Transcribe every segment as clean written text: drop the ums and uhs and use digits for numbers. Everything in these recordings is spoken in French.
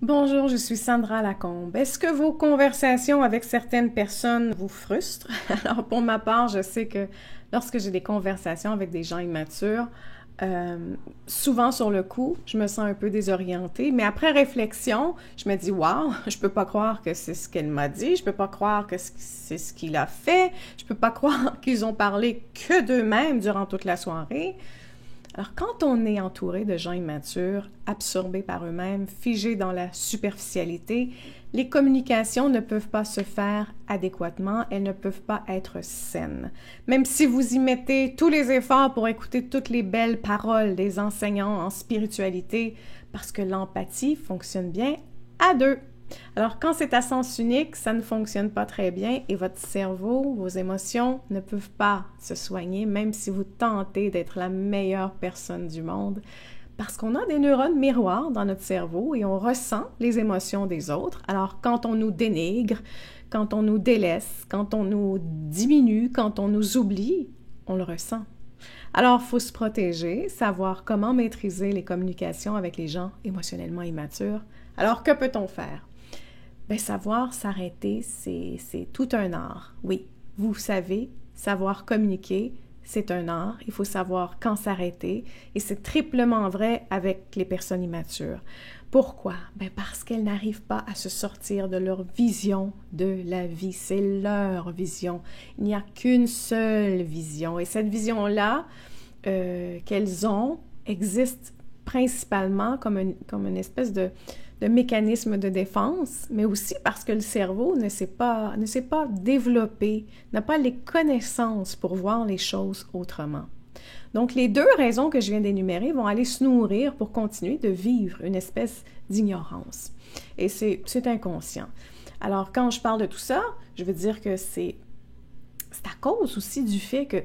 Bonjour, je suis Sandra Lacombe. Est-ce que vos conversations avec certaines personnes vous frustrent? Alors, pour ma part, je sais que lorsque j'ai des conversations avec des gens immatures, souvent sur le coup, je me sens un peu désorientée, mais après réflexion, je me dis, waouh, je peux pas croire que c'est ce qu'elle m'a dit, je peux pas croire que c'est ce qu'il a fait, je peux pas croire qu'ils ont parlé que d'eux-mêmes durant toute la soirée. Alors, quand on est entouré de gens immatures, absorbés par eux-mêmes, figés dans la superficialité, les communications ne peuvent pas se faire adéquatement, elles ne peuvent pas être saines. Même si vous y mettez tous les efforts pour écouter toutes les belles paroles des enseignants en spiritualité, parce que l'empathie fonctionne bien à deux. Alors, quand c'est à sens unique, ça ne fonctionne pas très bien et votre cerveau, vos émotions ne peuvent pas se soigner, même si vous tentez d'être la meilleure personne du monde, parce qu'on a des neurones miroirs dans notre cerveau et on ressent les émotions des autres. Alors, quand on nous dénigre, quand on nous délaisse, quand on nous diminue, quand on nous oublie, on le ressent. Alors, il faut se protéger, savoir comment maîtriser les communications avec les gens émotionnellement immatures. Alors, que peut-on faire? Bien, savoir s'arrêter, c'est tout un art. Oui, vous savez, savoir communiquer, c'est un art. Il faut savoir quand s'arrêter. Et c'est triplement vrai avec les personnes immatures. Pourquoi? Bien, parce qu'elles n'arrivent pas à se sortir de leur vision de la vie. C'est leur vision. Il n'y a qu'une seule vision. Et cette vision-là qu'elles ont existe principalement comme une espèce de mécanisme de défense, mais aussi parce que le cerveau ne s'est pas développé, n'a pas les connaissances pour voir les choses autrement. Donc, les deux raisons que je viens d'énumérer vont aller se nourrir pour continuer de vivre une espèce d'ignorance. Et c'est inconscient. Alors, quand je parle de tout ça, je veux dire que c'est à cause aussi du fait que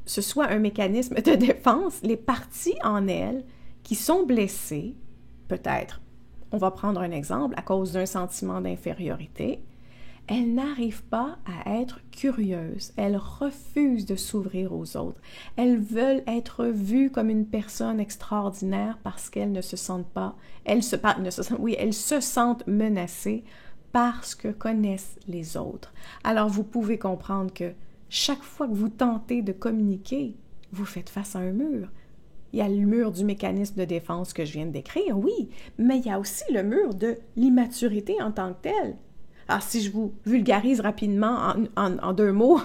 ce soit un mécanisme de défense, les parties en elles qui sont blessées, peut-être, on va prendre un exemple, à cause d'un sentiment d'infériorité, elles n'arrivent pas à être curieuses, elles refusent de s'ouvrir aux autres, elles veulent être vues comme une personne extraordinaire parce qu'elles ne se sentent pas, elles se sentent menacées parce que connaissent les autres. Alors vous pouvez comprendre que chaque fois que vous tentez de communiquer, vous faites face à un mur. Il y a le mur du mécanisme de défense que je viens de décrire, oui, mais il y a aussi le mur de l'immaturité en tant que telle. Alors, si je vous vulgarise rapidement en deux mots,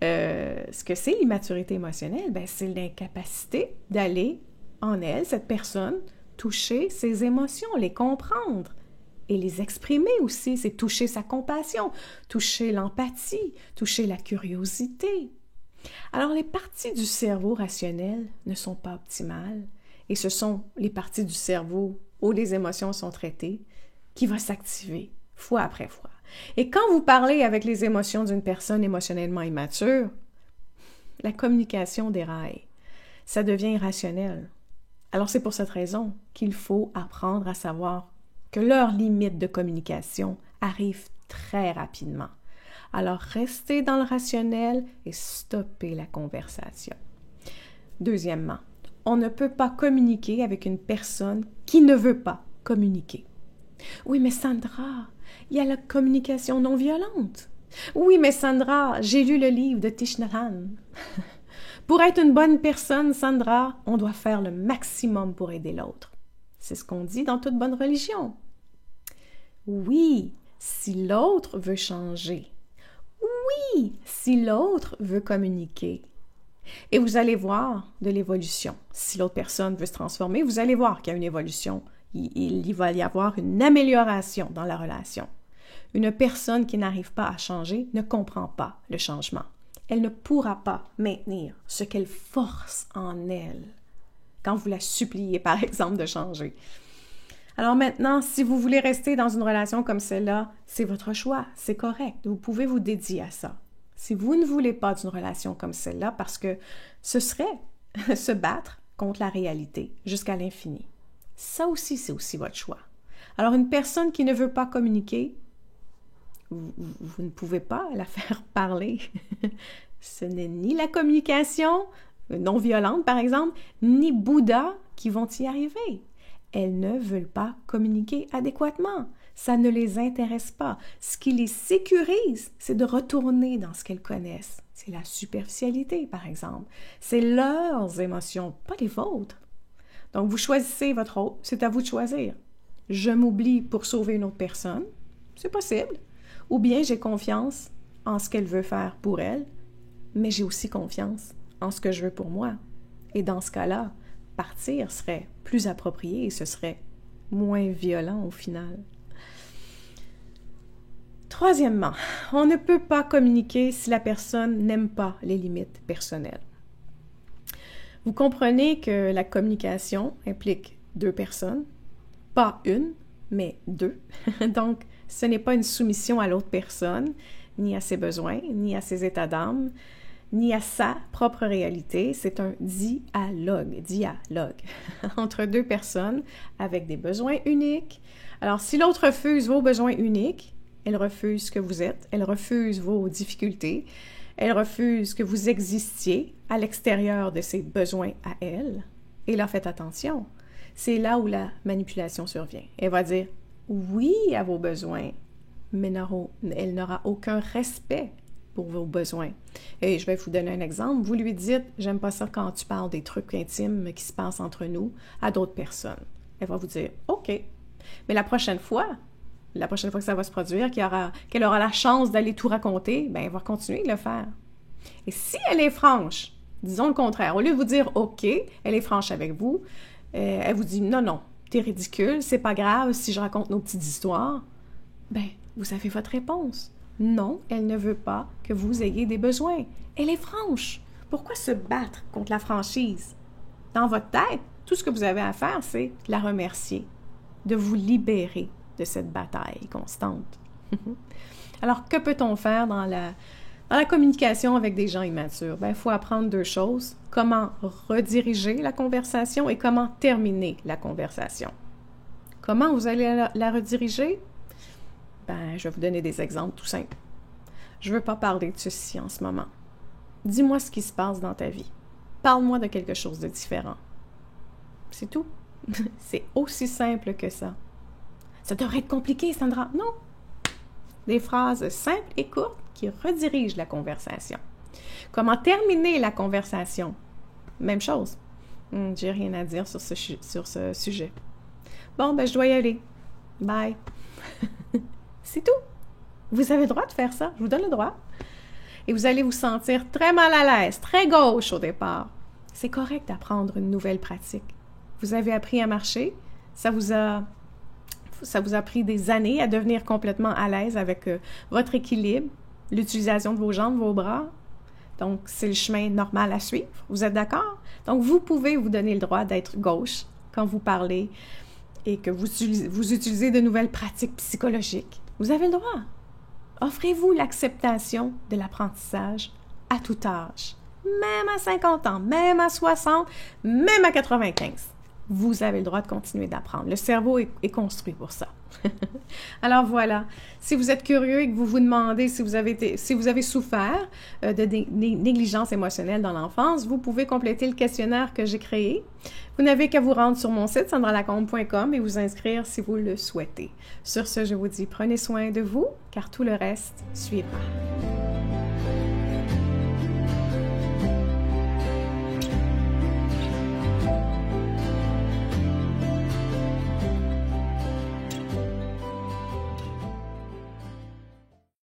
ce que c'est l'immaturité émotionnelle, ben, c'est l'incapacité d'aller en elle, cette personne, toucher ses émotions, les comprendre et les exprimer aussi. C'est toucher sa compassion, toucher l'empathie, toucher la curiosité. Alors, les parties du cerveau rationnel ne sont pas optimales et ce sont les parties du cerveau où les émotions sont traitées qui vont s'activer fois après fois. Et quand vous parlez avec les émotions d'une personne émotionnellement immature, la communication déraille. Ça devient irrationnel. Alors, c'est pour cette raison qu'il faut apprendre à savoir que leurs limites de communication arrivent très rapidement. Alors, restez dans le rationnel et stoppez la conversation. Deuxièmement, on ne peut pas communiquer avec une personne qui ne veut pas communiquer. Oui, mais Sandra, il y a la communication non violente. Oui, mais Sandra, j'ai lu le livre de Thich Nhat Hanh. Pour être une bonne personne, Sandra, on doit faire le maximum pour aider l'autre. C'est ce qu'on dit dans toute bonne religion. Oui, si l'autre veut changer. Oui, si l'autre veut communiquer. Et vous allez voir de l'évolution. Si l'autre personne veut se transformer, vous allez voir qu'il y a une évolution. Il va y avoir une amélioration dans la relation. Une personne qui n'arrive pas à changer ne comprend pas le changement. Elle ne pourra pas maintenir ce qu'elle force en elle quand vous la suppliez, par exemple, de changer. Alors maintenant, si vous voulez rester dans une relation comme celle-là, c'est votre choix, c'est correct. Vous pouvez vous dédier à ça. Si vous ne voulez pas d'une relation comme celle-là, parce que ce serait se battre contre la réalité jusqu'à l'infini. Ça aussi, c'est aussi votre choix. Alors, une personne qui ne veut pas communiquer, vous ne pouvez pas la faire parler. Ce n'est ni la communication non violente, par exemple, ni Bouddha qui vont y arriver. elles ne veulent pas communiquer adéquatement. Ça ne les intéresse pas. Ce qui les sécurise, c'est de retourner dans ce qu'elles connaissent. C'est la superficialité, par exemple. C'est leurs émotions, pas les vôtres. Donc, vous choisissez votre rôle, c'est à vous de choisir. Je m'oublie pour sauver une autre personne, c'est possible. Ou bien j'ai confiance en ce qu'elle veut faire pour elle, mais j'ai aussi confiance en ce que je veux pour moi. Et dans ce cas-là, partir serait plus approprié et ce serait moins violent au final. Troisièmement, on ne peut pas communiquer si la personne n'aime pas les limites personnelles. Vous comprenez que la communication implique deux personnes, pas une, mais deux. Donc, ce n'est pas une soumission à l'autre personne, ni à ses besoins, ni à ses états d'âme, ni à sa propre réalité. C'est un dialogue entre deux personnes avec des besoins uniques. Alors, si l'autre refuse vos besoins uniques, elle refuse ce que vous êtes, elle refuse vos difficultés, elle refuse que vous existiez à l'extérieur de ses besoins à elle. Et là, faites attention. C'est là où la manipulation survient. Elle va dire oui à vos besoins, mais elle n'aura aucun respect pour vos besoins. Et je vais vous donner un exemple. Vous lui dites « J'aime pas ça quand tu parles des trucs intimes qui se passent entre nous à d'autres personnes. » Elle va vous dire « OK. » Mais la prochaine fois que ça va se produire, qu'elle aura la chance d'aller tout raconter, bien, elle va continuer de le faire. Et si elle est franche, disons le contraire, au lieu de vous dire « OK », elle est franche avec vous, elle vous dit « Non, t'es ridicule, c'est pas grave si je raconte nos petites histoires. » Bien, vous avez votre réponse. Non, elle ne veut pas que vous ayez des besoins. Elle est franche. Pourquoi se battre contre la franchise? Dans votre tête, tout ce que vous avez à faire, c'est la remercier, de vous libérer de cette bataille constante. Alors, que peut-on faire dans la communication avec des gens immatures? Bien, il faut apprendre deux choses. Comment rediriger la conversation et comment terminer la conversation. Comment vous allez la rediriger? Ben, je vais vous donner des exemples tout simples. Je ne veux pas parler de ceci en ce moment. Dis-moi ce qui se passe dans ta vie. Parle-moi de quelque chose de différent. C'est tout. C'est aussi simple que ça. Ça devrait être compliqué, Sandra. Non. Des phrases simples et courtes qui redirigent la conversation. Comment terminer la conversation? Même chose. J'ai rien à dire sur ce sujet. Bon, ben je dois y aller. Bye. C'est tout. Vous avez le droit de faire ça. Je vous donne le droit. Et vous allez vous sentir très mal à l'aise, très gauche au départ. C'est correct d'apprendre une nouvelle pratique. Vous avez appris à marcher. Ça vous a pris des années à devenir complètement à l'aise avec votre équilibre, l'utilisation de vos jambes, vos bras. Donc, c'est le chemin normal à suivre. Vous êtes d'accord? Donc, vous pouvez vous donner le droit d'être gauche quand vous parlez et que vous utilisez de nouvelles pratiques psychologiques. Vous avez le droit. Offrez-vous l'acceptation de l'apprentissage à tout âge. Même à 50 ans, même à 60, même à 95. Vous avez le droit de continuer d'apprendre. Le cerveau est construit pour ça. Alors voilà, si vous êtes curieux et que vous vous demandez si vous avez souffert de négligence émotionnelle dans l'enfance, vous pouvez compléter le questionnaire que j'ai créé. Vous n'avez qu'à vous rendre sur mon site sandralacombe.com et vous inscrire si vous le souhaitez. Sur ce, je vous dis prenez soin de vous, car tout le reste suivra.